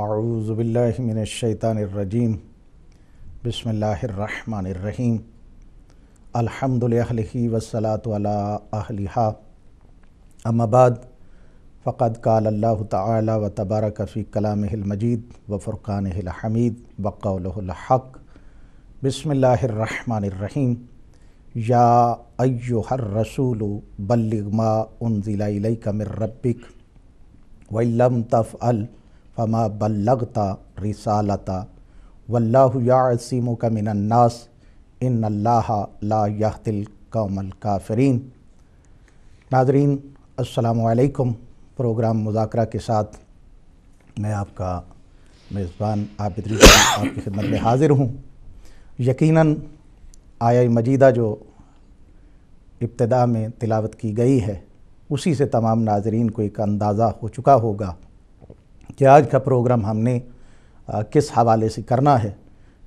اعوذ باللہ من الشیطان الرجیم بسم اللہ الرحمن الرحیم الحمد للہ والصلاة علی اہلہا اما بعد فقد قال اللہ تعالی و تبارک فی کلامہ المجید و فرقانہ الحمید و قولہ الحق بسم اللہ الرحمن الرحیم یا ایہا الرسول بلغ ما انزل الیک من ربک وَإِن لَّمْ تَفْعَلْ فَمَا بَلَّغْتَ رِسَالَتَهُ وَاللَّهُ يَعْصِمُكَ مِنَ النَّاسِ إِنَّ اللَّهَ لَا يَهْدِي الْقَوْمَ الْكَافِرِينَ۔ ناظرین السلام علیکم۔ پروگرام مذاکرہ کے ساتھ میں آپ کا میزبان عابد رضا آپ کی خدمت میں حاضر ہوں۔ یقیناً آیہ مجیدہ جو ابتدا میں تلاوت کی گئی ہے اسی سے تمام ناظرین کو ایک اندازہ ہو چکا ہوگا کہ آج کا پروگرام ہم نے کس حوالے سے کرنا ہے،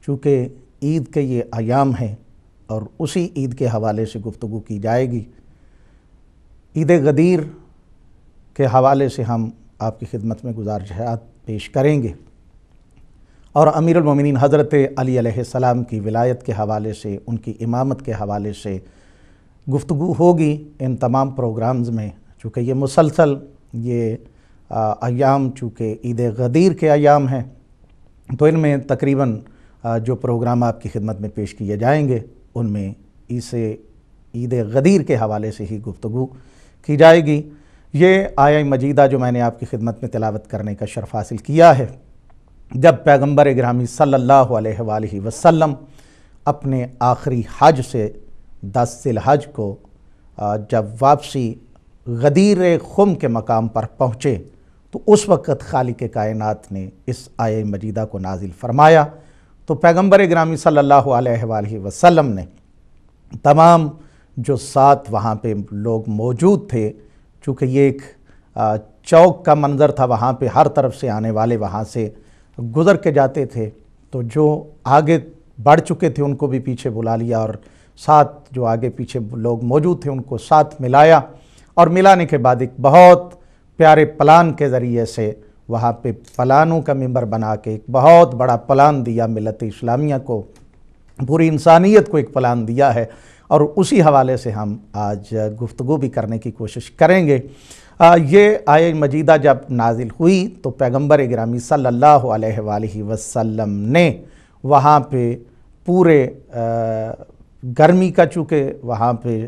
چونکہ عید کے یہ ایام ہیں اور اسی عید کے حوالے سے گفتگو کی جائے گی۔ عید غدیر کے حوالے سے ہم آپ کی خدمت میں گزارشات پیش کریں گے اور امیر المومنین حضرت علی علیہ السلام کی ولایت کے حوالے سے، ان کی امامت کے حوالے سے گفتگو ہوگی ان تمام پروگرامز میں۔ چونکہ یہ مسلسل یہ ایام چونکہ عید غدیر کے ایام ہیں تو ان میں تقریباً جو پروگرام آپ کی خدمت میں پیش کیے جائیں گے ان میں اسے عید غدیر کے حوالے سے ہی گفتگو کی جائے گی۔ یہ آیہ مجیدہ جو میں نے آپ کی خدمت میں تلاوت کرنے کا شرف حاصل کیا ہے، جب پیغمبر گرامی صلی اللہ علیہ وآلہ وسلم اپنے آخری حج سے 10 ذی الحج کو جب واپسی غدیر خم کے مقام پر پہنچے تو اس وقت خالق کائنات نے اس آیہ مجیدہ کو نازل فرمایا۔ تو پیغمبر گرامی صلی اللہ علیہ وآلہ وسلم نے تمام جو ساتھ وہاں پہ لوگ موجود تھے، چونکہ یہ ایک چوک کا منظر تھا، وہاں پہ ہر طرف سے آنے والے وہاں سے گزر کے جاتے تھے، تو جو آگے بڑھ چکے تھے ان کو بھی پیچھے بلا لیا اور ساتھ جو آگے پیچھے لوگ موجود تھے ان کو ساتھ ملایا، اور ملانے کے بعد ایک بہت پیارے پلان کے ذریعے سے وہاں پہ پلانوں کا ممبر بنا کے ایک بہت بڑا پلان دیا ملت اسلامیہ کو، پوری انسانیت کو ایک پلان دیا ہے، اور اسی حوالے سے ہم آج گفتگو بھی کرنے کی کوشش کریں گے۔ یہ آیہ مجیدہ جب نازل ہوئی تو پیغمبر گرامی صلی اللہ علیہ وآلہ وسلم نے وہاں پہ پورے گرمی کا، چونکہ وہاں پہ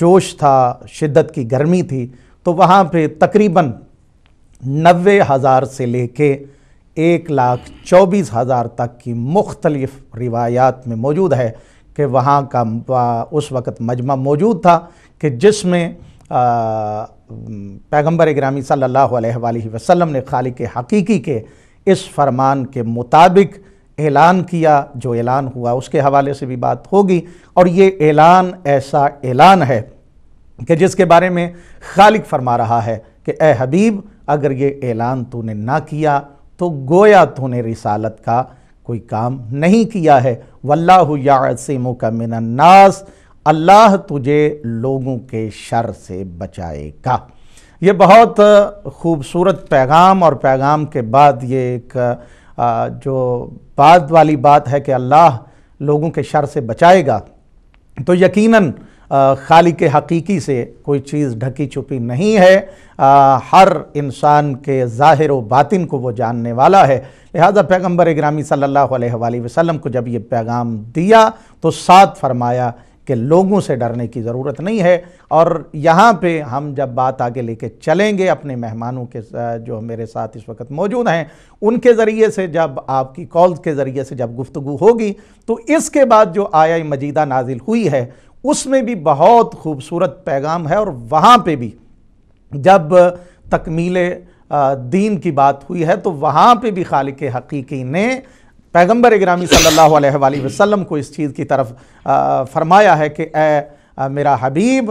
جوش تھا، شدت کی گرمی تھی، تو وہاں پہ تقریباً 90,000 سے لے کے 1,24,000 تک کی مختلف روایات میں موجود ہے کہ وہاں کا اس وقت مجمع موجود تھا کہ جس میں پیغمبر گرامی صلی اللہ علیہ وآلہ وسلم نے خالق حقیقی کے اس فرمان کے مطابق اعلان کیا۔ جو اعلان ہوا اس کے حوالے سے بھی بات ہوگی، اور یہ اعلان ایسا اعلان ہے کہ جس کے بارے میں خالق فرما رہا ہے کہ اے حبیب، اگر یہ اعلان تو نے نہ کیا تو گویا تو نے رسالت کا کوئی کام نہیں کیا ہے۔ واللہ یعصمک من الناس، اللہ تجھے لوگوں کے شر سے بچائے گا۔ یہ بہت خوبصورت پیغام، اور پیغام کے بعد یہ ایک جو بعد والی بات ہے کہ اللہ لوگوں کے شر سے بچائے گا، تو یقیناً خالق حقیقی سے کوئی چیز ڈھکی چھپی نہیں ہے، ہر انسان کے ظاہر و باطن کو وہ جاننے والا ہے۔ لہذا پیغمبر گرامی صلی اللہ علیہ وآلہ وسلم کو جب یہ پیغام دیا تو ساتھ فرمایا کہ لوگوں سے ڈرنے کی ضرورت نہیں ہے۔ اور یہاں پہ ہم جب بات آگے لے کے چلیں گے اپنے مہمانوں کے جو میرے ساتھ اس وقت موجود ہیں ان کے ذریعے سے، جب آپ کی کالز کے ذریعے سے جب گفتگو ہوگی، تو اس کے بعد جو آیہ مجیدہ نازل ہوئی ہے اس میں بھی بہت خوبصورت پیغام ہے، اور وہاں پہ بھی جب تکمیل دین کی بات ہوئی ہے تو وہاں پہ بھی خالق حقیقی نے پیغمبر گرامی صلی اللہ علیہ وآلہ وسلم کو اس چیز کی طرف فرمایا ہے کہ اے میرا حبیب،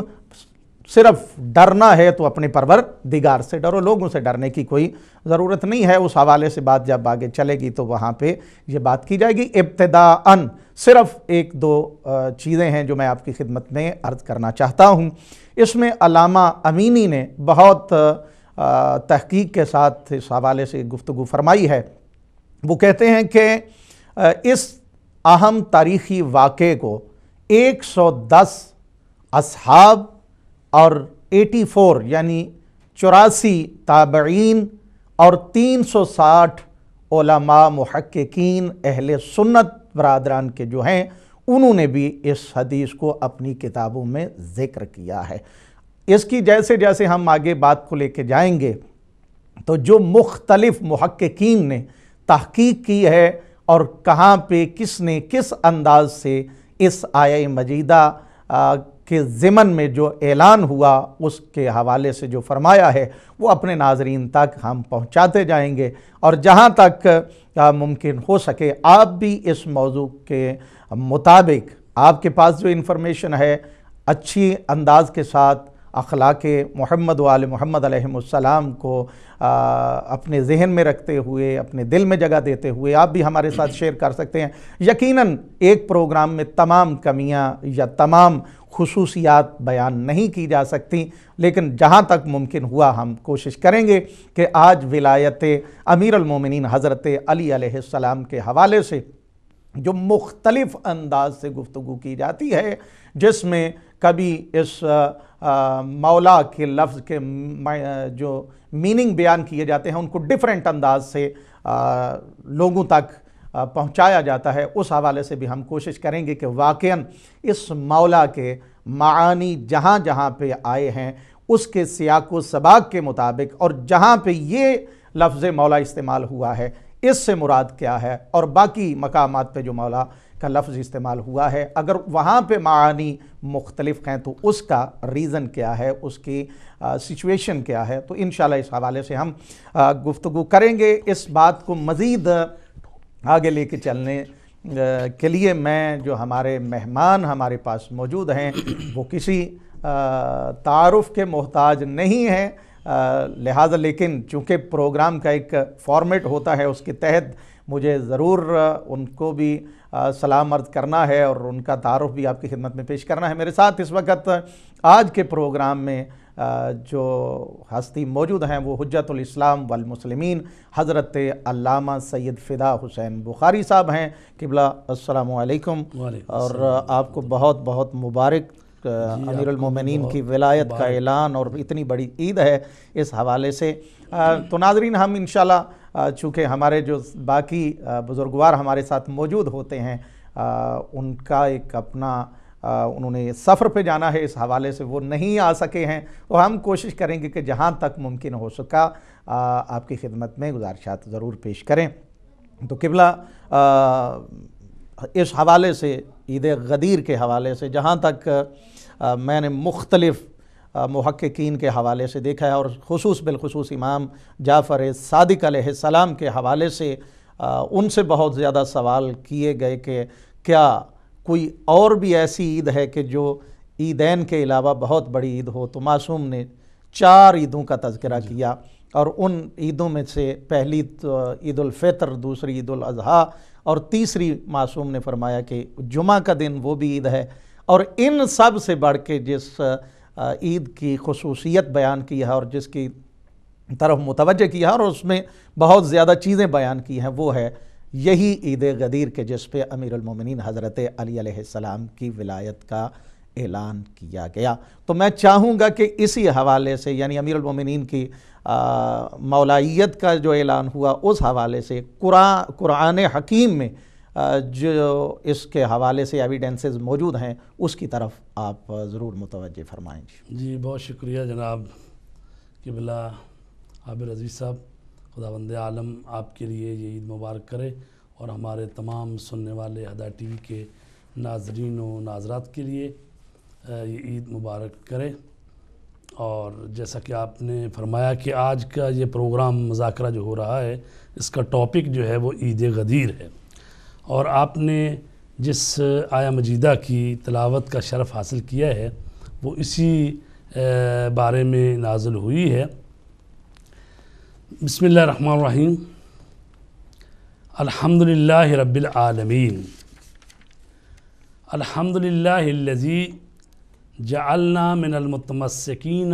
صرف ڈرنا ہے تو اپنے پروردگار سے ڈرو، لوگوں سے ڈرنے کی کوئی ضرورت نہیں ہے۔ اس حوالے سے بات جب آگے چلے گی تو وہاں پہ یہ بات کی جائے گی۔ ابتداءً صرف ایک دو چیزیں ہیں جو میں آپ کی خدمت میں عرض کرنا چاہتا ہوں۔ اس میں علامہ امینی نے بہت تحقیق کے ساتھ اس حوالے سے گفتگو فرمائی ہے۔ وہ کہتے ہیں کہ اس اہم تاریخی واقعے کو 110 اصحاب اور 84 یعنی 84 تابعین اور 360 علماء محققین اہل سنت برادران کے جو ہیں انہوں نے بھی اس حدیث کو اپنی کتابوں میں ذکر کیا ہے۔ اس کی جیسے جیسے ہم آگے بات کو لے کے جائیں گے تو جو مختلف محققین نے تحقیق کی ہے اور کہاں پہ کس نے کس انداز سے اس آیہ مجیدہ کے ضمن میں جو اعلان ہوا اس کے حوالے سے جو فرمایا ہے وہ اپنے ناظرین تک ہم پہنچاتے جائیں گے، اور جہاں تک ممکن ہو سکے آپ بھی اس موضوع کے مطابق آپ کے پاس جو انفارمیشن ہے اچھی انداز کے ساتھ اخلاق محمد و آل محمد علیہم السلام کو اپنے ذہن میں رکھتے ہوئے اپنے دل میں جگہ دیتے ہوئے آپ بھی ہمارے ساتھ شیئر کر سکتے ہیں۔ یقیناً ایک پروگرام میں تمام کمیاں یا تمام خصوصیات بیان نہیں کی جا سکتی، لیکن جہاں تک ممکن ہوا ہم کوشش کریں گے کہ آج ولایت امیر المومنین حضرت علی علیہ السلام کے حوالے سے جو مختلف انداز سے گفتگو کی جاتی ہے، جس میں کبھی اس مولا کے لفظ کے جو میننگ بیان کیے جاتے ہیں ان کو ڈیفرنٹ انداز سے لوگوں تک پہنچایا جاتا ہے، اس حوالے سے بھی ہم کوشش کریں گے کہ واقعاً اس مولا کے معانی جہاں جہاں پہ آئے ہیں اس کے سیاق و سباق کے مطابق، اور جہاں پہ یہ لفظ مولا استعمال ہوا ہے اس سے مراد کیا ہے، اور باقی مقامات پہ جو مولا کا لفظ استعمال ہوا ہے اگر وہاں پہ معانی مختلف ہیں تو اس کا ریزن کیا ہے، اس کی سچویشن کیا ہے، تو انشاءاللہ اس حوالے سے ہم گفتگو کریں گے۔ اس بات کو مزید آگے لے کے چلنے کے لیے میں جو ہمارے مہمان ہمارے پاس موجود ہیں وہ کسی تعارف کے محتاج نہیں ہیں، لہٰذا لیکن چونکہ پروگرام کا ایک فارمیٹ ہوتا ہے اس کے تحت مجھے ضرور ان کو بھی سلام عرض کرنا ہے اور ان کا تعارف بھی آپ کی خدمت میں پیش کرنا ہے۔ میرے ساتھ اس وقت آج کے پروگرام میں جو ہستی موجود ہیں وہ حجت الاسلام والمسلمین حضرت علامہ سید فدا حسین بخاری صاحب ہیں۔ قبلہ السلام علیکم، اور آپ کو بہت بہت مبارک امیر المومنین کی ولایت کا اعلان، اور اتنی بڑی عید ہے اس حوالے سے۔ تو ناظرین ہم انشاءاللہ چونکہ ہمارے جو باقی بزرگوار ہمارے ساتھ موجود ہوتے ہیں ان کا ایک اپنا انہوں نے سفر پہ جانا ہے، اس حوالے سے وہ نہیں آ سکے ہیں، تو ہم کوشش کریں گے کہ جہاں تک ممکن ہو سکا آپ کی خدمت میں گزارشات ضرور پیش کریں۔ تو قبلہ اس حوالے سے عید غدیر کے حوالے سے جہاں تک میں نے مختلف محققین کے حوالے سے دیکھا ہے، اور بالخصوص امام جعفر صادق علیہ السلام کے حوالے سے ان سے بہت زیادہ سوال کیے گئے کہ کیا کوئی اور بھی ایسی عید ہے کہ جو عیدین کے علاوہ بہت بڑی عید ہو، تو معصوم نے 4 عیدوں کا تذکرہ کیا، اور ان عیدوں میں سے پہلی عید الفطر، دوسری عید الاضحیٰ، اور تیسری معصوم نے فرمایا کہ جمعہ کا دن وہ بھی عید ہے، اور ان سب سے بڑھ کے جس عید کی خصوصیت بیان کی ہے اور جس کی طرف متوجہ کیا ہے اور اس میں بہت زیادہ چیزیں بیان کی ہیں وہ ہے یہی عید غدیر کے جس پہ امیر المومنین حضرت علی علیہ السلام کی ولایت کا اعلان کیا گیا۔ تو میں چاہوں گا کہ اسی حوالے سے یعنی امیر المومنین کی مولائیت کا جو اعلان ہوا اس حوالے سے قرآن حکیم میں جو اس کے حوالے سے ایویڈنسز موجود ہیں اس کی طرف آپ ضرور متوجہ فرمائیں۔ جی بہت شکریہ جناب قبلہ عابر عزیز صاحب، خداوند عالم آپ کے لیے یہ عید مبارک کرے، اور ہمارے تمام سننے والے ہدا ٹی وی کے ناظرین و ناظرات کے لیے یہ عید مبارک کرے۔ اور جیسا کہ آپ نے فرمایا کہ آج کا یہ پروگرام مذاکرہ جو ہو رہا ہے اس کا ٹاپک جو ہے وہ عید غدیر ہے، اور آپ نے جس آیہ مجیدہ کی تلاوت کا شرف حاصل کیا ہے وہ اسی بارے میں نازل ہوئی ہے۔ بسم اللہ الرحمن الرحیم، الحمدللہ رب العالمین، الحمدللہ الذی جعلنا من المتمسکین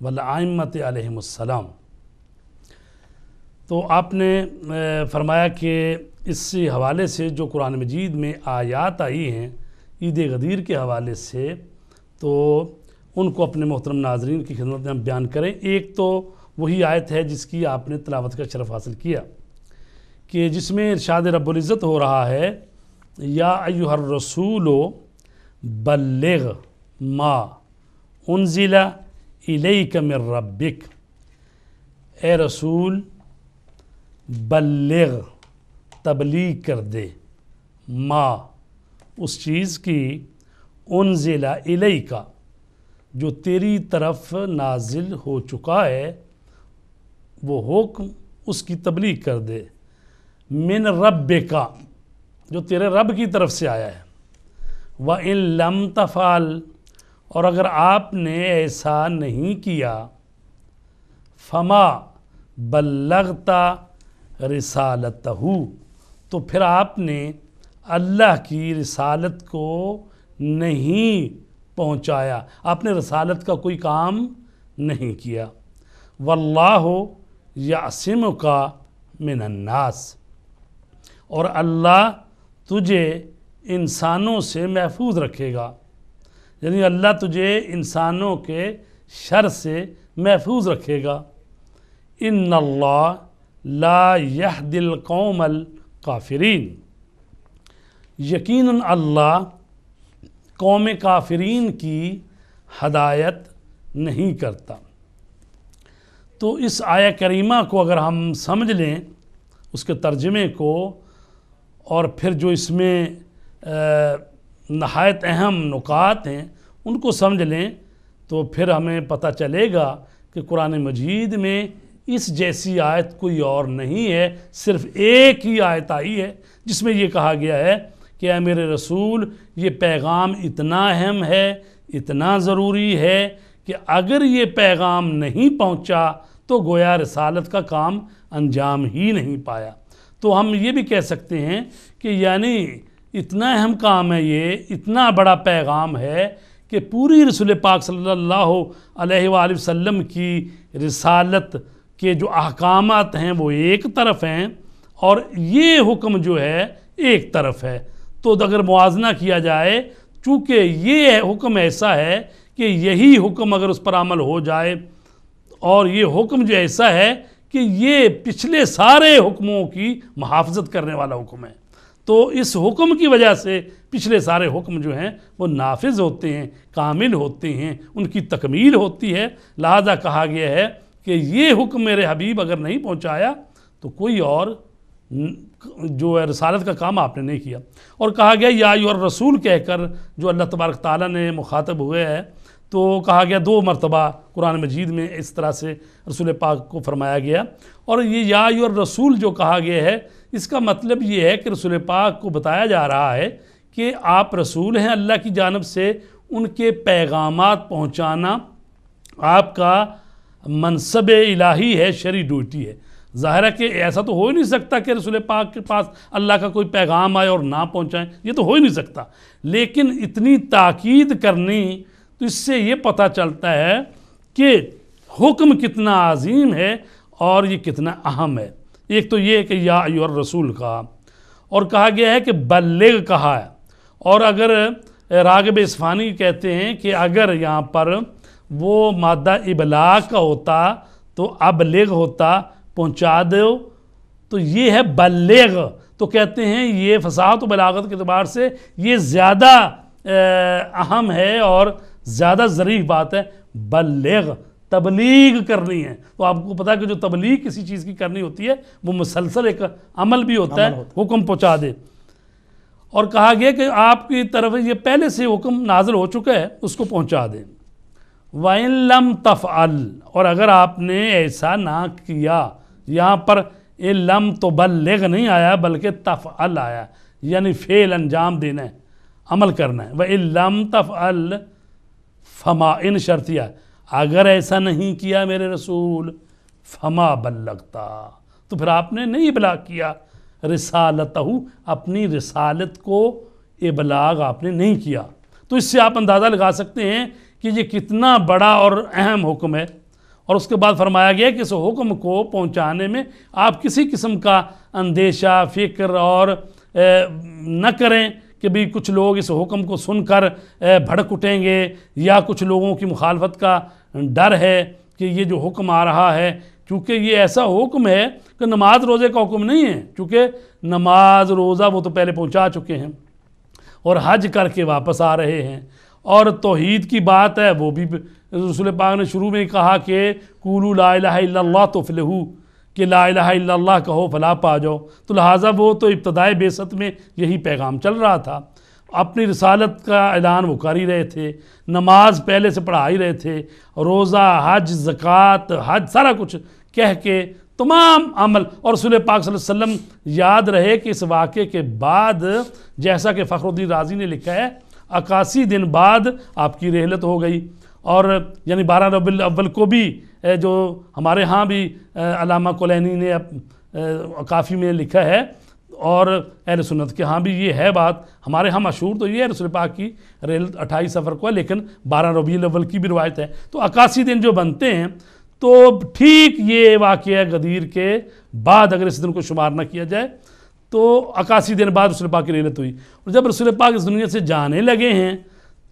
والائمۃ علیہم السلام۔ تو آپ نے فرمایا کہ اس حوالے سے جو قرآن مجید میں آیات آئی ہیں عید غدیر کے حوالے سے، تو ان کو اپنے محترم ناظرین کی خدمت میں ہم بیان کریں۔ ایک تو وہی آیت ہے جس کی آپ نے تلاوت کا شرف حاصل کیا، کہ جس میں ارشاد رب العزت ہو رہا ہے یا ایھا الرسول بلغ ما انزل الیک من ربک، اے رسول بلغ تبلیغ کر دے، ما اس چیز کی انزل الیک جو تیری طرف نازل ہو چکا ہے، وہ حکم اس کی تبلیغ کر دے، من ربک جو تیرے رب کی طرف سے آیا ہے، وَإِن لَمْ تَفْعَلْ اور اگر آپ نے ایسا نہیں کیا، فما بلغت رسالتہ تو پھر آپ نے اللہ کی رسالت کو نہیں پہنچایا، آپ نے رسالت کا کوئی کام نہیں کیا۔ واللہ یعصمک من الناس اور اللہ تجھے انسانوں سے محفوظ رکھے گا، یعنی اللہ تجھے انسانوں کے شر سے محفوظ رکھے گا۔ ان اللہ لا یہدی القوم الکافرین، یقیناً اللہ قوم کافرین کی ہدایت نہیں کرتا۔ تو اس آیہ کریمہ کو اگر ہم سمجھ لیں، اس کے ترجمے کو، اور پھر جو اس میں نہایت اہم نکات ہیں ان کو سمجھ لیں، تو پھر ہمیں پتہ چلے گا کہ قرآن مجید میں اس جیسی آیت کوئی اور نہیں ہے، صرف ایک ہی آیت آئی ہے جس میں یہ کہا گیا ہے کہ اے میرے رسول یہ پیغام اتنا اہم ہے، اتنا ضروری ہے کہ اگر یہ پیغام نہیں پہنچا تو گویا رسالت کا کام انجام ہی نہیں پایا۔ تو ہم یہ بھی کہہ سکتے ہیں کہ یعنی اتنا اہم کام ہے، یہ اتنا بڑا پیغام ہے کہ پوری رسول پاک صلی اللہ علیہ وآلہ وسلم کی رسالت کے جو احکامات ہیں وہ ایک طرف ہیں اور یہ حکم جو ہے ایک طرف ہے۔ تو اگر موازنہ کیا جائے، چونکہ یہ حکم ایسا ہے کہ یہی حکم اگر اس پر عمل ہو جائے، اور یہ حکم جو ایسا ہے کہ یہ پچھلے سارے حکموں کی محافظت کرنے والا حکم ہے، تو اس حکم کی وجہ سے پچھلے سارے حکم جو ہیں وہ نافذ ہوتے ہیں، کامل ہوتے ہیں، ان کی تکمیل ہوتی ہے۔ لہذا کہا گیا ہے کہ یہ حکم میرے حبیب اگر نہیں پہنچایا تو کوئی اور جو ہے رسالت کا کام آپ نے نہیں کیا۔ اور کہا گیا یا ایھا الرسول کہہ کر جو اللہ تبارک تعالیٰ نے مخاطب ہوئے ہے، تو کہا گیا 2 مرتبہ قرآن مجید میں اس طرح سے رسول پاک کو فرمایا گیا۔ اور یہ یا ایھا الرسول جو کہا گیا ہے، اس کا مطلب یہ ہے کہ رسول پاک کو بتایا جا رہا ہے کہ آپ رسول ہیں اللہ کی جانب سے، ان کے پیغامات پہنچانا آپ کا منصب الہی ہے، شرعی ڈیوٹی ہے۔ ظاہر ہے کہ ایسا تو ہو ہی نہیں سکتا کہ رسول پاک کے پاس اللہ کا کوئی پیغام آئے اور نہ پہنچائیں، یہ تو ہو ہی نہیں سکتا، لیکن اتنی تاکید کرنی تو اس سے یہ پتہ چلتا ہے کہ حکم کتنا عظیم ہے اور یہ کتنا اہم ہے۔ ایک تو یہ ہے کہ یا ایھا الرسول کہا، اور کہا گیا ہے کہ بلغ کہا ہے، اور اگر راغب اصفہانی کہتے ہیں کہ اگر یہاں پر وہ مادہ ابلاغ کا ہوتا تو ابلغ ہوتا، پہنچا دو، تو یہ ہے بلغ، تو کہتے ہیں یہ فصاحت و بلاغت کے اعتبار سے یہ زیادہ اہم ہے اور زیادہ ظریف بات ہے۔ بلغ تبلیغ کرنی ہے، تو آپ کو پتا ہے کہ جو تبلیغ کسی چیز کی کرنی ہوتی ہے وہ مسلسل ایک عمل بھی ہوتا ہے، حکم پہنچا دے۔ اور کہا گیا کہ آپ کی طرف یہ پہلے سے حکم نازل ہو چکا ہے، اس کو پہنچا دیں۔ وَإِن لَمْ تَفْعَلْ اور اگر آپ نے ایسا نہ کیا، یہاں پر لم تو بلغ نہیں آیا بلکہ تفعل آیا، یعنی فعل انجام دینا ہے، عمل کرنا ہے۔ وَإِن لَمْ تَفْعَلْ فَمَا ان شرطیہ، اگر ایسا نہیں کیا میرے رسول، فَمَا بلغتا تو پھر آپ نے نہیں ابلاغ کیا، رسالتہ اپنی رسالت کو ابلاغ آپ نے نہیں کیا۔ تو اس سے آپ اندازہ لگا سکتے ہیں کہ یہ کتنا بڑا اور اہم حکم ہے۔ اور اس کے بعد فرمایا گیا کہ اس حکم کو پہنچانے میں آپ کسی قسم کا اندیشہ، فکر اور نہ کریں کہ بھی کچھ لوگ اس حکم کو سن کر بھڑک اٹھیں گے، یا کچھ لوگوں کی مخالفت کا ڈر ہے کہ یہ جو حکم آ رہا ہے، چونکہ یہ ایسا حکم ہے کہ نماز روزے کا حکم نہیں ہے، چونکہ نماز روزہ وہ تو پہلے پہنچا چکے ہیں اور حج کر کے واپس آ رہے ہیں، اور توحید کی بات ہے وہ بھی رسول پاک نے شروع میں کہا کہ قولوا لا الہ الا اللہ تفلحوا، کہ لا الہ الا اللہ کہو فلاح پا جاؤ۔ تو لہٰذا وہ تو ابتدائے بعثت میں یہی پیغام چل رہا تھا، اپنی رسالت کا اعلان وہ کر ہی رہے تھے، نماز پہلے سے پڑھا ہی رہے تھے، روزہ، حج، زکوٰۃ، حج سارا کچھ کہہ کے تمام عمل۔ اور رسول پاک صلی اللہ علیہ وسلم یاد رہے کہ اس واقعے کے بعد، جیسا کہ فخر الدین رازی نے لکھا ہے، 81 دن بعد آپ کی رحلت ہو گئی، اور یعنی 12 ربیع الاول کو بھی جو ہمارے ہاں بھی علامہ کلینی نے کافی میں لکھا ہے، اور اہل سنت کے ہاں بھی یہ ہے بات، ہمارے ہاں مشہور تو یہ ہے رسول پاک کی رحلت 28 صفر کو ہے، لیکن 12 ربیع الاول کی بھی روایت ہے۔ تو 81 دن جو بنتے ہیں، تو ٹھیک یہ واقعہ غدیر کے بعد اگر اس دن کو شمار نہ کیا جائے تو 81 دن بعد رسول پاک کی رحلت ہوئی، اور جب رسول پاک اس دنیا سے جانے لگے ہیں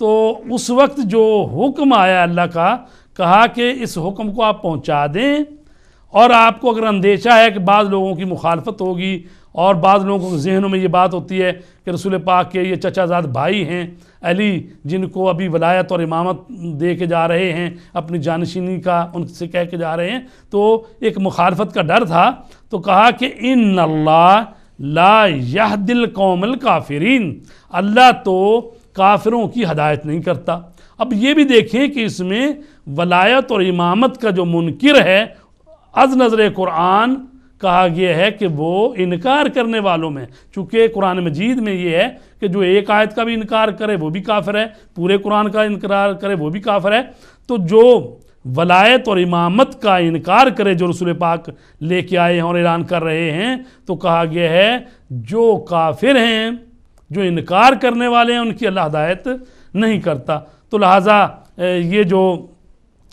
تو اس وقت جو حکم آیا اللہ کا، کہا کہ اس حکم کو آپ پہنچا دیں، اور آپ کو اگر اندیشہ ہے کہ بعض لوگوں کی مخالفت ہوگی، اور بعض لوگوں کے ذہنوں میں یہ بات ہوتی ہے کہ رسول پاک کے یہ چچا زاد بھائی ہیں علی، جن کو ابھی ولایت اور امامت دے کے جا رہے ہیں، اپنی جانشینی کا ان سے کہہ کے جا رہے ہیں، تو ایک مخالفت کا ڈر تھا، تو کہا کہ ان اللہ لا یہدی القوم الکافرین، اللہ تو کافروں کی ہدایت نہیں کرتا۔ اب یہ بھی دیکھیں کہ اس میں ولایت اور امامت کا جو منکر ہے، از نظر قرآن کہا گیا ہے کہ وہ انکار کرنے والوں میں، چونکہ قرآن مجید میں یہ ہے کہ جو ایک آیت کا بھی انکار کرے وہ بھی کافر ہے، پورے قرآن کا انکار کرے وہ بھی کافر ہے، تو جو ولایت اور امامت کا انکار کرے جو رسول پاک لے کے آئے ہیں اور اعلان کر رہے ہیں، تو کہا گیا ہے جو کافر ہیں، جو انکار کرنے والے ہیں، ان کی اللہ ہدایت نہیں کرتا۔ تو لہٰذا یہ جو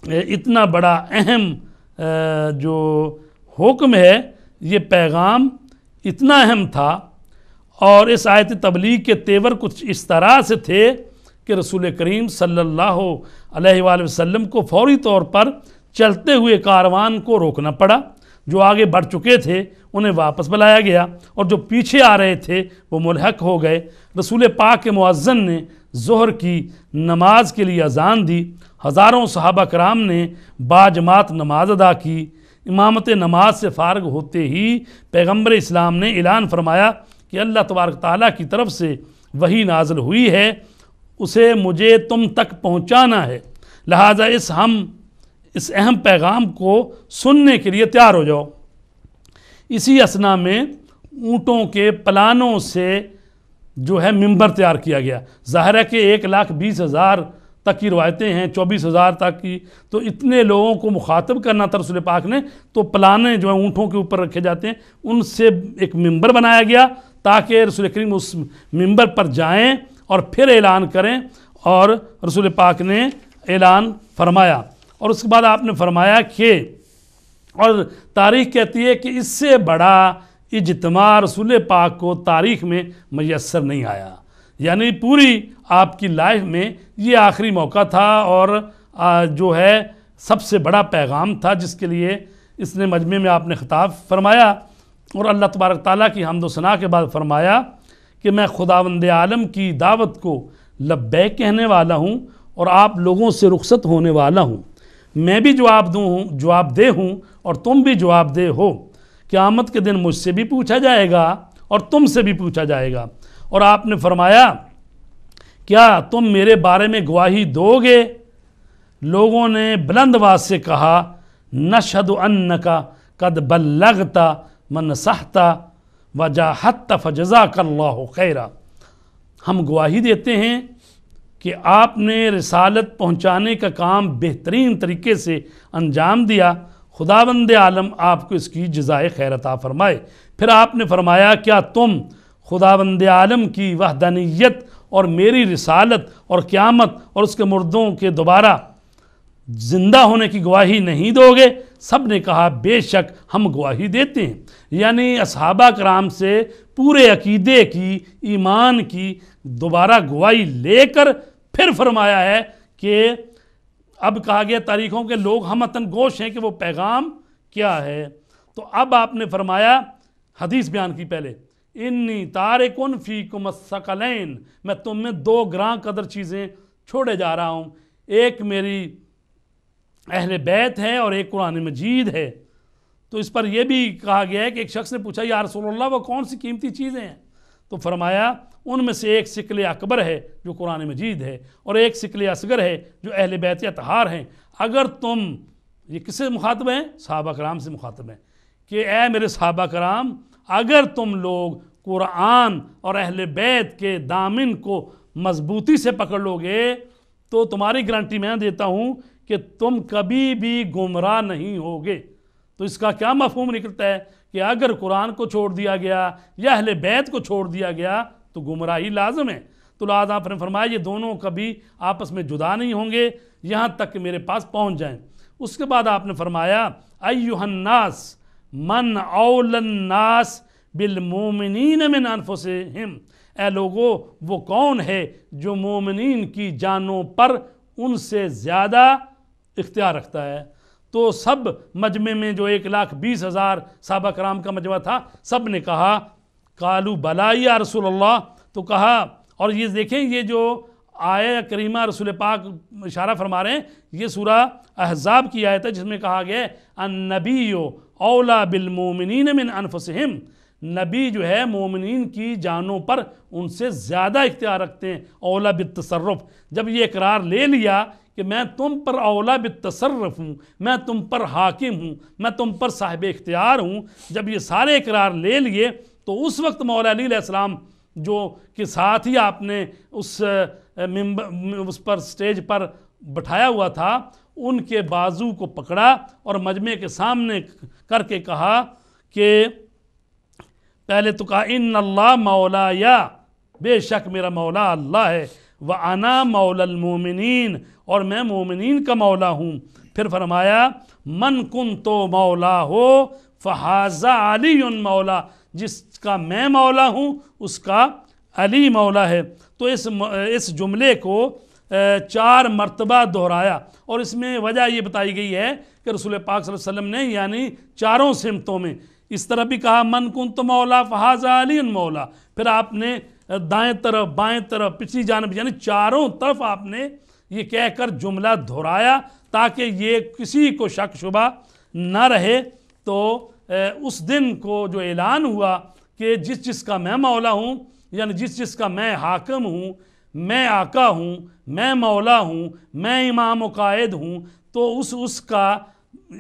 اتنا بڑا اہم جو حکم ہے، یہ پیغام اتنا اہم تھا، اور اس آیت تبلیغ کے تیور کچھ اس طرح سے تھے کہ رسول کریم صلی اللہ علیہ وآلہ وسلم کو فوری طور پر چلتے ہوئے کاروان کو روکنا پڑا۔ جو آگے بڑھ چکے تھے انہیں واپس بلایا گیا، اور جو پیچھے آ رہے تھے وہ ملحق ہو گئے۔ رسول پاک کے مؤذن نے ظہر کی نماز کے لیے اذان دی، ہزاروں صحابہ کرام نے باجماعت نماز ادا کی۔ امامت نماز سے فارغ ہوتے ہی پیغمبر اسلام نے اعلان فرمایا کہ اللہ تبارک تعالیٰ کی طرف سے وحی نازل ہوئی ہے، اسے مجھے تم تک پہنچانا ہے، لہٰذا اس اہم پیغام کو سننے کے لیے تیار ہو جاؤ۔ اسی اثنا میں اونٹوں کے پلانوں سے جو ہے ممبر تیار کیا گیا۔ ظاہر ہے کہ 1,20,000 تک کی روایتیں ہیں، 24,000 تک کی، تو اتنے لوگوں کو مخاطب کرنا تھا رسول پاک نے، تو پلانے جو ہیں اونٹوں کے اوپر رکھے جاتے ہیں، ان سے ایک ممبر بنایا گیا تاکہ رسول کریم اس ممبر پر جائیں اور پھر اعلان کریں، اور رسول پاک نے اعلان فرمایا۔ اور اس کے بعد آپ نے فرمایا کہ، اور تاریخ کہتی ہے کہ اس سے بڑا اجتماع رسول پاک کو تاریخ میں میسر نہیں آیا، یعنی پوری آپ کی لائف میں یہ آخری موقع تھا، اور جو ہے سب سے بڑا پیغام تھا جس کے لیے اس نے مجمع میں آپ نے خطاب فرمایا، اور اللہ تبارک تعالیٰ کی حمد و ثنا کے بعد فرمایا کہ میں خداوند عالم کی دعوت کو لبیک کہنے والا ہوں، اور آپ لوگوں سے رخصت ہونے والا ہوں، میں بھی جواب دہ ہوں اور تم بھی جواب دہ ہو، قیامت کے دن مجھ سے بھی پوچھا جائے گا اور تم سے بھی پوچھا جائے گا۔ اور آپ نے فرمایا کیا تم میرے بارے میں گواہی دو گے؟ لوگوں نے بلند آواز سے کہا نشہد انک قد بلغت ونصحت وجاہدت فجزاک اللہ خیرا، ہم گواہی دیتے ہیں کہ آپ نے رسالت پہنچانے کا کام بہترین طریقے سے انجام دیا، خداوند عالم آپ کو اس کی جزائے خیر عطا فرمائے۔ پھر آپ نے فرمایا کیا تم خداوند عالم کی وحدانیت اور میری رسالت اور قیامت اور اس کے مردوں کے دوبارہ زندہ ہونے کی گواہی نہیں دو گے؟ سب نے کہا بے شک ہم گواہی دیتے ہیں۔ یعنی اصحابہ کرام سے پورے عقیدے کی، ایمان کی دوبارہ گواہی لے کر پھر فرمایا ہے کہ اب کہا گیا تاریخوں کے لوگ ہم وطن گوش ہیں کہ وہ پیغام کیا ہے۔ تو اب آپ نے فرمایا، حدیث بیان کی پہلے، انی تارکن فیکم الثقلین، میں تم میں دو گراں قدر چیزیں چھوڑے جا رہا ہوں، ایک میری اہل بیت ہے اور ایک قرآن مجید ہے۔ تو اس پر یہ بھی کہا گیا ہے کہ ایک شخص نے پوچھا یا رسول اللہ وہ کون سی قیمتی چیزیں ہیں؟ تو فرمایا ان میں سے ایک سکل اکبر ہے جو قرآن مجید ہے، اور ایک سکل اصغر ہے جو اہل بیت اطہار ہیں۔ اگر تم، یہ کس سے مخاطب ہیں؟ صحابہ کرام سے مخاطب ہیں کہ اے میرے صحابہ کرام، اگر تم لوگ قرآن اور اہل بیت کے دامن کو مضبوطی سے پکڑ لو گے تو تمہاری گارنٹی میں دیتا ہوں کہ تم کبھی بھی گمراہ نہیں ہوگے۔ تو اس کا کیا مفہوم نکلتا ہے کہ اگر قرآن کو چھوڑ دیا گیا یا اہل بیت کو چھوڑ دیا گیا تو گمراہی لازم ہے۔ تو لہذا آپ نے فرمایا یہ دونوں کبھی آپس میں جدا نہیں ہوں گے یہاں تک کہ میرے پاس پہنچ جائیں۔ اس کے بعد آپ نے فرمایا ایھا الناس من اولی الناس بالمومنین من انفسہم، اے لوگو وہ کون ہے جو مومنین کی جانوں پر ان سے زیادہ اختیار رکھتا ہے؟ تو سب مجمع میں جو 1,20,000 صحابہ کرام کا مجمع تھا، سب نے کہا قالوا بلا یا رسول اللہ، تو کہا، اور یہ دیکھیں یہ جو آیہ کریمہ رسول پاک اشارہ فرما رہے ہیں، یہ سورہ احزاب کی آیت ہے جس میں کہا گیا ہے النبی اولا بالمومنین من انفسہم، نبی جو ہے مومنین کی جانوں پر ان سے زیادہ اختیار رکھتے ہیں، اولا بالتصرف۔ جب یہ اقرار لے لیا کہ میں تم پر اولا بالتصرف ہوں، میں تم پر حاکم ہوں، میں تم پر صاحب اختیار ہوں، جب یہ سارے اقرار لے لیے تو اس وقت مولا علی علیہ السلام جو کہ ساتھ ہی آپ نے اس پر سٹیج پر بٹھایا ہوا تھا، ان کے بازو کو پکڑا اور مجمع کے سامنے کر کے کہا کہ پہلے تو کہا ان اللہ مولا، یا بے شک میرا مولا اللہ ہے، وَأَنَا مَوْلَى الْمُؤْمِنِينَ، اور میں مومنین کا مولا ہوں۔ پھر فرمایا من كُنْتُ مَوْلَاهُ فَهَذَا عَلِيٌّ مولا، جس کا میں مولا ہوں اس کا علی مولا ہے۔ تو اس جملے کو 4 مرتبہ دہرایا، اور اس میں وجہ یہ بتائی گئی ہے کہ رسول پاک صلی اللہ علیہ وسلم نے یعنی چاروں سمتوں میں اس طرح بھی کہا من کنت مولا فہذا علی مولا، پھر آپ نے دائیں طرف، بائیں طرف، پچھلی جانب، یعنی چاروں طرف آپ نے یہ کہہ کر جملہ دہرایا تاکہ یہ کسی کو شک شبہ نہ رہے۔ تو اس دن کو جو اعلان ہوا کہ جس کا میں مولا ہوں، یعنی جس کا میں حاکم ہوں، میں آقا ہوں، میں مولا ہوں، میں امام و قائد ہوں، تو اس کا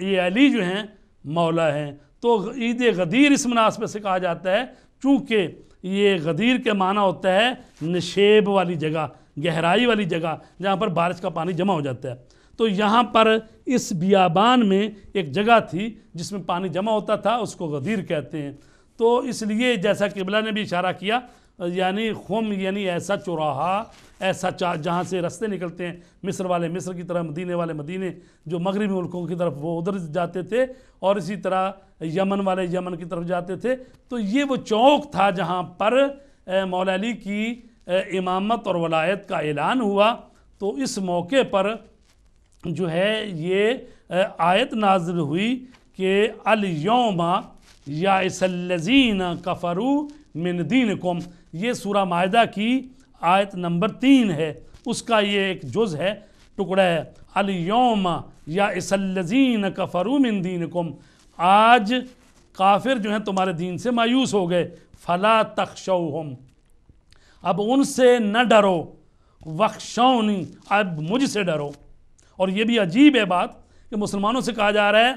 یہ علی جو ہیں مولا ہیں۔ تو عید غدیر اس مناسبت سے کہا جاتا ہے چونکہ یہ غدیر کے معنی ہوتا ہے نشیب والی جگہ، گہرائی والی جگہ جہاں پر بارش کا پانی جمع ہو جاتا ہے۔ تو یہاں پر اس بیابان میں ایک جگہ تھی جس میں پانی جمع ہوتا تھا، اس کو غدیر کہتے ہیں۔ تو اس لیے جیسا قبلہ نے بھی اشارہ کیا، یعنی خم یعنی ایسا چوراہا، ایسا جہاں سے رستے نکلتے ہیں، مصر والے مصر کی طرف، مدینے والے مدینے، جو مغربی ملکوں کی طرف وہ ادھر جاتے تھے، اور اسی طرح یمن والے یمن کی طرف جاتے تھے۔ تو یہ وہ چوک تھا جہاں پر مولا علی کی امامت اور ولایت کا اعلان ہوا۔ تو اس موقع پر جو ہے یہ آیت نازل ہوئی کہ الیوم یائس الذین کفروا من دینکم، یہ سورہ مائدہ کی آیت نمبر 3 ہے، اس کا یہ ایک جز ہے، ٹکڑا ہے، الیوم یائس الذین کفروا من دینکم، آج کافر جو ہیں تمہارے دین سے مایوس ہو گئے، فلا تخشوہم، اب ان سے نہ ڈرو، وخشونی، اب مجھ سے ڈرو۔ اور یہ بھی عجیب ہے بات کہ مسلمانوں سے کہا جا رہا ہے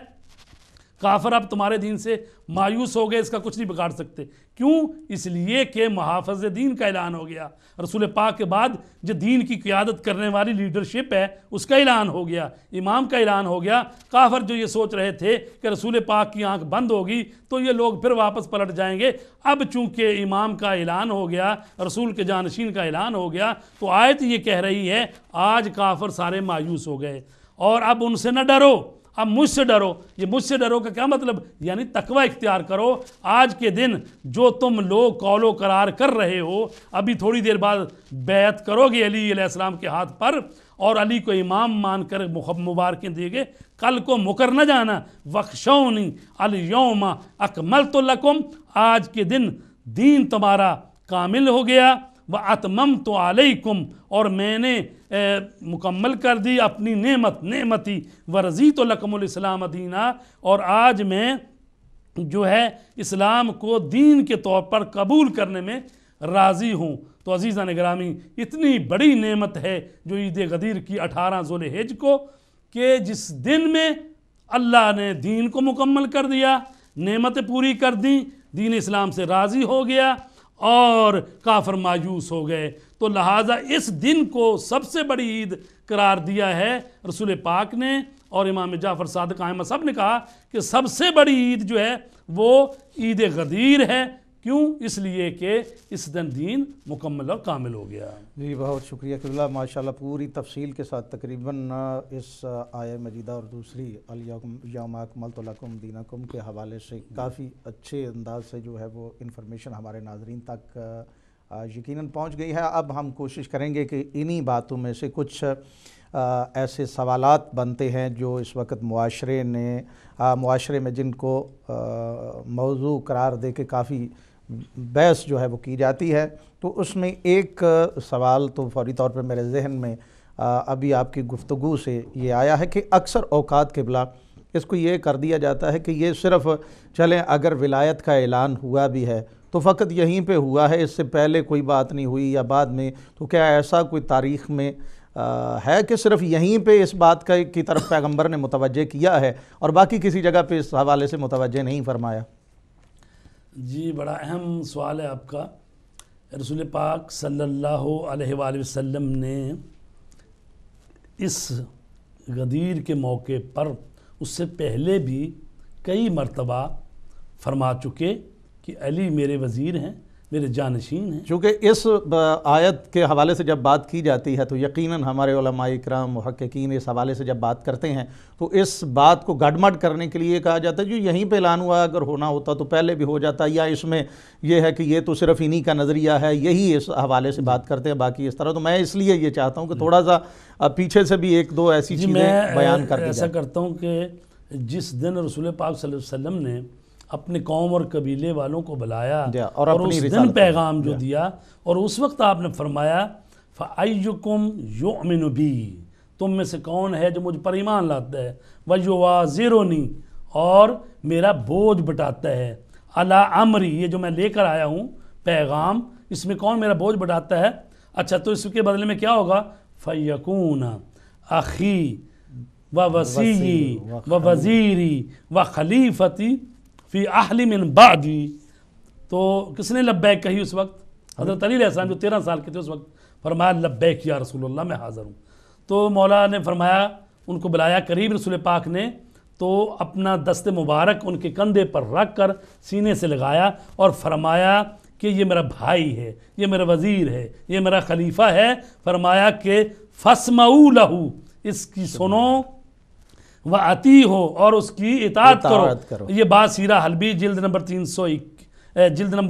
کافر اب تمہارے دین سے مایوس ہو گئے، اس کا کچھ نہیں بگاڑ سکتے۔ کیوں؟ اس لیے کہ محافظ دین کا اعلان ہو گیا، رسول پاک کے بعد جو دین کی قیادت کرنے والی لیڈرشپ ہے اس کا اعلان ہو گیا، امام کا اعلان ہو گیا۔ کافر جو یہ سوچ رہے تھے کہ رسول پاک کی آنکھ بند ہوگی تو یہ لوگ پھر واپس پلٹ جائیں گے، اب چونکہ امام کا اعلان ہو گیا، رسول کے جانشین کا اعلان ہو گیا، تو آیت یہ کہہ رہی ہے آج کافر سارے مایوس ہو گئے، اور اب ان سے نہ ڈرو، اب مجھ سے ڈرو۔ یہ مجھ سے ڈرو کا کیا مطلب؟ یعنی تقوی اختیار کرو۔ آج کے دن جو تم لوگ قول و قرار کر رہے ہو، ابھی تھوڑی دیر بعد بیعت کرو گے علی علیہ السلام کے ہاتھ پر اور علی کو امام مان کر مبارکیں دے گے، کل کو مکر نہ جانا۔ وَخْشَوْنِي الْيَوْمَ أَكْمَلْتُ لَكُمْ، آج کے دن دین تمہارا کامل ہو گیا، وَأَتْمَمْتُ عَلَيْكُمْ، اور میں نے مکمل کر دی اپنی نعمتی، وَرَضِيتُ لَكُمُ الْإِسْلَامَ دِينًا، اور آج میں جو ہے اسلام کو دین کے طور پر قبول کرنے میں راضی ہوں۔ تو عزیزان گرامی، اتنی بڑی نعمت ہے جو عید غدیر کی 18 ذو الحجہ کو، کہ جس دن میں اللہ نے دین کو مکمل کر دیا، نعمتیں پوری کر دیں، دین اسلام سے راضی ہو گیا اور کافر مایوس ہو گئے۔ تو لہٰذا اس دن کو سب سے بڑی عید قرار دیا ہے رسول پاک نے، اور امام جعفر صادق ائمہ سب نے کہا کہ سب سے بڑی عید جو ہے وہ عید غدیر ہے۔ کیوں؟ اس لیے کہ اس دن دین مکمل اور کامل ہو گیا۔ جی بہت شکریہ قبلہ، ماشاءاللہ پوری تفصیل کے ساتھ تقریباً اس آیہ مجیدہ اور دوسری الیوم اکملت لکم دینکم کے حوالے سے کافی اچھے انداز سے جو ہے وہ انفارمیشن ہمارے ناظرین تک یقیناً پہنچ گئی ہے۔ اب ہم کوشش کریں گے کہ انہی باتوں میں سے کچھ ایسے سوالات بنتے ہیں جو اس وقت معاشرے میں جن کو موضوع قرار دے کے کافی بحث جو ہے وہ کی جاتی ہے، تو اس میں ایک سوال تو فوری طور پہ میرے ذہن میں ابھی آپ کی گفتگو سے یہ آیا ہے کہ اکثر اوقات قبلہ اس کو یہ کر دیا جاتا ہے کہ یہ صرف چلیں اگر ولایت کا اعلان ہوا بھی ہے تو فقط یہیں پہ ہوا ہے، اس سے پہلے کوئی بات نہیں ہوئی یا بعد میں، تو کیا ایسا کوئی تاریخ میں ہے کہ صرف یہیں پہ اس بات کی طرف پیغمبر نے متوجہ کیا ہے اور باقی کسی جگہ پہ اس حوالے سے متوجہ نہیں فرمایا؟ جی بڑا اہم سوال ہے آپ کا۔ رسول پاک صلی اللہ علیہ وآلہ وسلم نے اس غدیر کے موقع پر اس سے پہلے بھی کئی مرتبہ فرما چکے کہ علی میرے وزیر ہیں، میرے جانشین ہیں۔ چونکہ اس آیت کے حوالے سے جب بات کی جاتی ہے تو یقیناً ہمارے علماء اکرام محققین اس حوالے سے جب بات کرتے ہیں تو اس بات کو گڈمڈ کرنے کے لیے کہا جاتا ہے جو یہیں پہ اعلان ہوا، اگر ہونا ہوتا تو پہلے بھی ہو جاتا، یا اس میں یہ ہے کہ یہ تو صرف انہی کا نظریہ ہے، یہی اس حوالے سے بات کرتے ہیں، باقی اس طرح۔ تو میں اس لیے یہ چاہتا ہوں کہ تھوڑا سا پیچھے سے بھی ایک دو ایسی چیزیں بیان کر دی ایسا کرتا ہوں کہ جس دن رسول پاک صلی اللہ علیہ وسلم نے اپنے قوم اور قبیلے والوں کو بلایا اور اس دن پیغام جو دیا، اور اس وقت آپ نے فرمایا فَأَيُّكُمْ يُؤْمِنُ بِي، تم میں سے کون ہے جو مجھ پر ایمان لاتا ہے، وَيُوَازِرُنِي، اور میرا بوجھ بٹاتا ہے، عَلَىٰ عَمْرِي، یہ جو میں لے کر آیا ہوں پیغام، اس میں کون میرا بوجھ بٹاتا ہے؟ اچھا تو اس کے بدلے میں کیا ہوگا؟ فَيَكُونَ أَخِي وَوَسِيِّي وَوَزِيرِي وَخَلِيفَتِي فی اہل من بعدی۔ تو کس نے لبیک کہی اس وقت؟ حضرت علی علیہ السلام جو 13 سال کے تھے اس وقت، فرمایا لبیک یا رسول اللہ، میں حاضر ہوں۔ تو مولا نے فرمایا، ان کو بلایا قریب رسول پاک نے، تو اپنا دست مبارک ان کے کندھے پر رکھ کر سینے سے لگایا اور فرمایا کہ یہ میرا بھائی ہے، یہ میرا وزیر ہے، یہ میرا خلیفہ ہے۔ فرمایا کہ فَاسْمَعُوا لَهُ، اس کی سنو، وَأَطِیعُوهُ، اور اس کی اطاعت کرو۔ یہ بات سیرہ حلبی جلد نمبر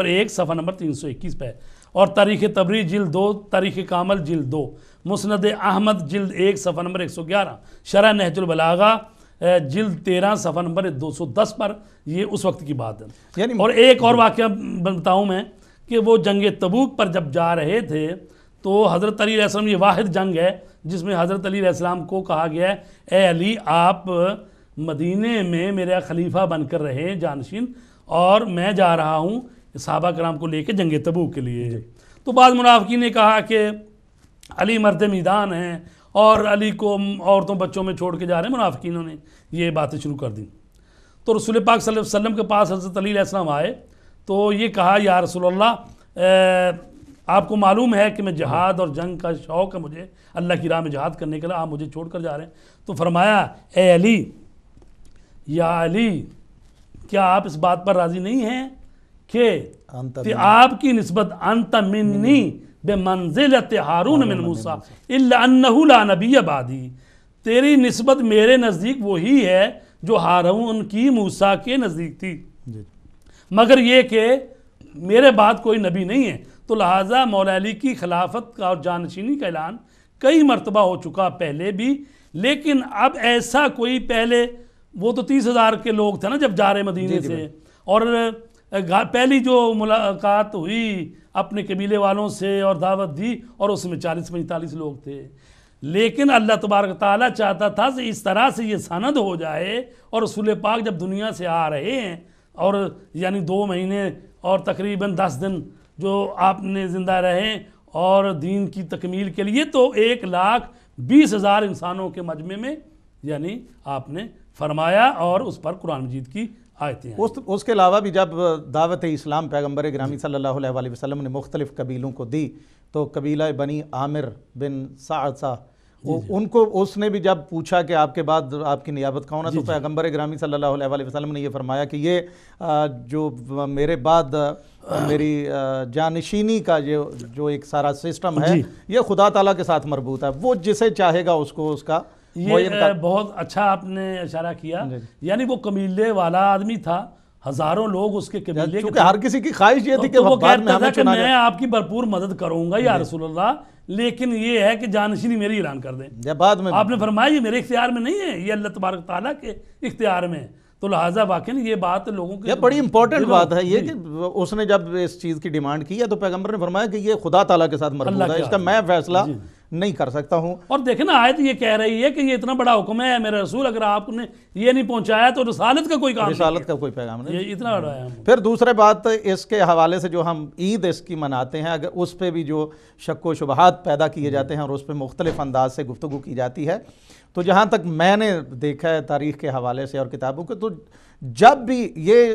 1 صفحہ نمبر 321 پہ، اور تاریخ تبری جلد 2، تاریخ کامل جلد 2، مسند احمد جلد 1 صفحہ نمبر 111، شرح نہج البلاغہ جلد 13 صفحہ نمبر 210 پر، یہ اس وقت کی بات ہے۔ اور ایک اور واقعہ بتاؤں میں کہ وہ جنگ تبوک پر جب جا رہے تھے تو حضرت علی علیہ السلام، یہ واحد جنگ ہے جس میں حضرت علی علیہ السلام کو کہا گیا ہے اے علی آپ مدینے میں میرا خلیفہ بن کر رہے جانشین، اور میں جا رہا ہوں صحابہ کرام کو لے کے جنگ تبوک کے لیے۔ تو بعض منافقین نے کہا کہ علی مرد میدان ہیں اور علی کو عورتوں بچوں میں چھوڑ کے جا رہے ہیں، منافقینوں نے یہ باتیں شروع کر دیں۔ تو رسول پاک صلی اللہ علیہ وسلم کے پاس حضرت علی علیہ السلام آئے تو یہ کہا یا رسول اللہ آپ کو معلوم ہے کہ میں جہاد اور جنگ کا شوق ہے مجھے، اللہ کی راہ میں جہاد کرنے کے لیے آپ مجھے چھوڑ کر جا رہے ہیں. تو فرمایا اے علی، یا علی، کیا آپ اس بات پر راضی نہیں ہیں کہ آپ کی نسبت انت منی بمنزلت ہارون من موسیٰ الا انہ لا نبی بعدی، تیری نسبت میرے نزدیک وہی ہے جو ہارون کی موسیٰ کے نزدیک تھی، مگر یہ کہ میرے بعد کوئی نبی نہیں ہے. تو لہٰذا مولا علی کی خلافت کا اور جانشینی کا اعلان کئی مرتبہ ہو چکا پہلے بھی، لیکن اب ایسا کوئی پہلے وہ تو 30,000 کے لوگ تھے نا جب جا رہے مدینے سے، اور پہلی جو ملاقات ہوئی اپنے قبیلے والوں سے اور دعوت دی اور اس میں 40-45 لوگ تھے. لیکن اللہ تبارک تعالیٰ چاہتا تھا کہ اس طرح سے یہ سند ہو جائے، اور رسول پاک جب دنیا سے آ رہے ہیں اور یعنی 2 مہینے اور تقریباً 10 دن جو آپ نے زندہ رہے اور دین کی تکمیل کے لیے، تو 1,20,000 انسانوں کے مجمع میں یعنی آپ نے فرمایا اور اس پر قرآن مجید کی آیتیں ہیں. اس کے علاوہ بھی جب دعوت اسلام پیغمبر گرامی صلی اللہ علیہ وسلم نے مختلف قبیلوں کو دی تو قبیلہ بنی عامر بن سعد ان کو اس نے بھی جب پوچھا کہ آپ کے بعد آپ کی نیابت کون ہے تو پیغمبر گرامی صلی اللہ علیہ وسلم نے یہ فرمایا کہ یہ جو میرے بعد میری جانشینی کا جو ایک سارا سسٹم ہے یہ خدا تعالیٰ کے ساتھ مربوط ہے، وہ جسے چاہے گا اس کو اس کا. یہ بہت اچھا آپ نے اشارہ کیا، یعنی وہ قبیلے والا آدمی تھا، ہزاروں لوگ اس کے قبیلے، کیونکہ ہر کسی کی خواہش یہ تھی کہ وہ کہتا تھا کہ میں آپ کی بھرپور مدد کروں گا یا رسول اللہ، لیکن یہ ہے کہ جانشینی میری اعلان کر دیں. بعد میں آپ نے فرمایا یہ میرے اختیار میں نہیں ہے، یہ اللہ تبارک تعالیٰ کے اختیار میں ہے. تو لہٰذا واقعی یہ بات لوگوں کے بڑی امپورٹنٹ بات ہے یہ کہ اس نے جب اس چیز کی ڈیمانڈ کی ہے تو پیغمبر نے فرمایا کہ یہ خدا تعالیٰ کے ساتھ مربوط ہے، اس کا میں فیصلہ نہیں کر سکتا ہوں. اور دیکھیں نا آیت یہ کہہ رہی ہے کہ یہ اتنا بڑا حکم ہے میرے رسول، اگر آپ نے یہ نہیں پہنچایا تو رسالت کا کوئی کام نہیں، رسالت کا کوئی پیغام نہیں. یہ اتنا بڑا ہے. پھر دوسرے بات اس کے حوالے سے جو ہم عید اس کی مناتے ہیں، اگر اس پہ بھی جو شک و شبہات پیدا کیے جاتے ہیں اور اس پہ مختلف انداز سے گفتگو کی جاتی ہے، تو جہاں تک میں نے دیکھا ہے تاریخ کے حوالے سے اور کتابوں کے، تو جب بھی یہ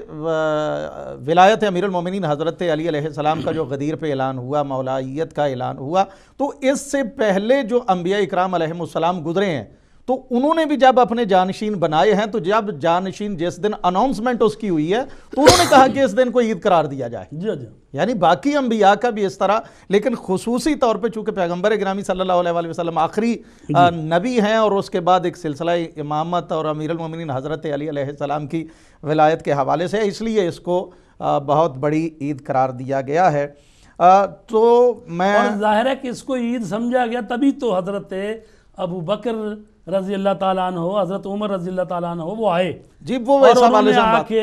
ولایت امیر المومنین حضرت علی علیہ السلام کا جو غدیر پہ اعلان ہوا، مولائیت کا اعلان ہوا، تو اس سے پہلے جو انبیاء اکرام علیہ السلام گزرے ہیں تو انہوں نے بھی جب اپنے جانشین بنائے ہیں، تو جب جانشین جس دن اناؤنسمنٹ اس کی ہوئی ہے تو انہوں نے کہا کہ اس دن کو عید قرار دیا جائے. یعنی باقی انبیاء کا بھی اس طرح، لیکن خصوصی طور پہ چونکہ پیغمبر گرامی صلی اللہ علیہ وسلم آخری نبی ہیں اور اس کے بعد ایک سلسلہ امامت اور امیر المومنین حضرت علی علیہ السلام کی ولایت کے حوالے سے، اس لیے اس کو بہت بڑی عید قرار دیا گیا ہے. تو میں اور ظاہر ہے کہ اس کو عید سمجھا گیا تبھی تو حضرت ابو بکر رضی اللہ تعالیٰ عنہ، حضرت عمر رضی اللہ تعالیٰ عنہ وہ آئے جی، وہ اور انہوں نے آ کے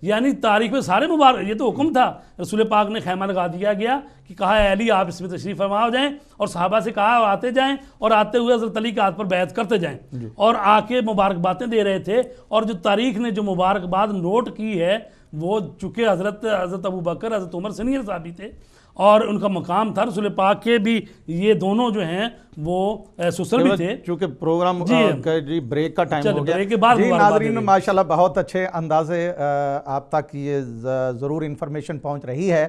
یعنی تاریخ میں سارے مبارک، یہ تو حکم تھا، رسول پاک نے خیمہ لگا دیا گیا کہ کہا اے علی آپ اس میں تشریف فرما ہو جائیں، اور صحابہ سے کہا آتے جائیں، اور آتے ہوئے حضرت علی کے ہاتھ پر بیعت کرتے جائیں، اور آ کے مبارکباتیں دے رہے تھے. اور جو تاریخ نے جو مبارکباد نوٹ کی ہے وہ چونکہ حضرت ابو بکر حضرت عمر سینئر صحابی تھے اور ان کا مقام تھا، رسول پاک کے بھی یہ دونوں جو ہیں وہ سسر بھی تھے. چونکہ پروگرام جی بریک کا ٹائم ہو گیا جی ناظرین، ماشاءاللہ بہت اچھے انداز سے آپ تک یہ ضرور انفارمیشن پہنچ رہی ہے.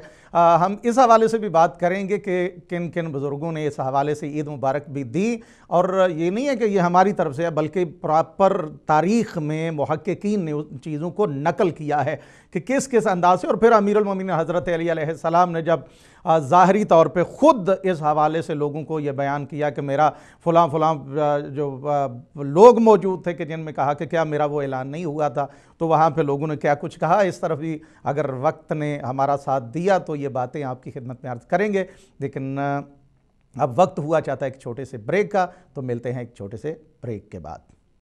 ہم اس حوالے سے بھی بات کریں گے کہ کن کن بزرگوں نے اس حوالے سے عید مبارک بھی دی، اور یہ نہیں ہے کہ یہ ہماری طرف سے ہے بلکہ پراپر تاریخ میں محققین نے ان چیزوں کو نقل کیا ہے کہ کس کس انداز سے. اور پھر امیر المومنین حضرت علی علیہ السلام نے جب ظاہری طور پہ خود اس حوالے سے لوگوں کو یہ بیان کیا کہ میرا فلاں فلاں جو لوگ موجود تھے کہ جن میں کہا کہ کیا میرا وہ اعلان نہیں ہوا تھا، تو وہاں پہ لوگوں نے کیا کچھ کہا. اس طرف بھی اگر وقت نے ہمارا ساتھ دیا تو یہ باتیں آپ کی خدمت میں عرض کریں گے، لیکن اب وقت ہوا چاہتا ہے ایک چھوٹے سے بریک کا، تو ملتے ہیں ایک چھوٹے سے بریک کے بعد.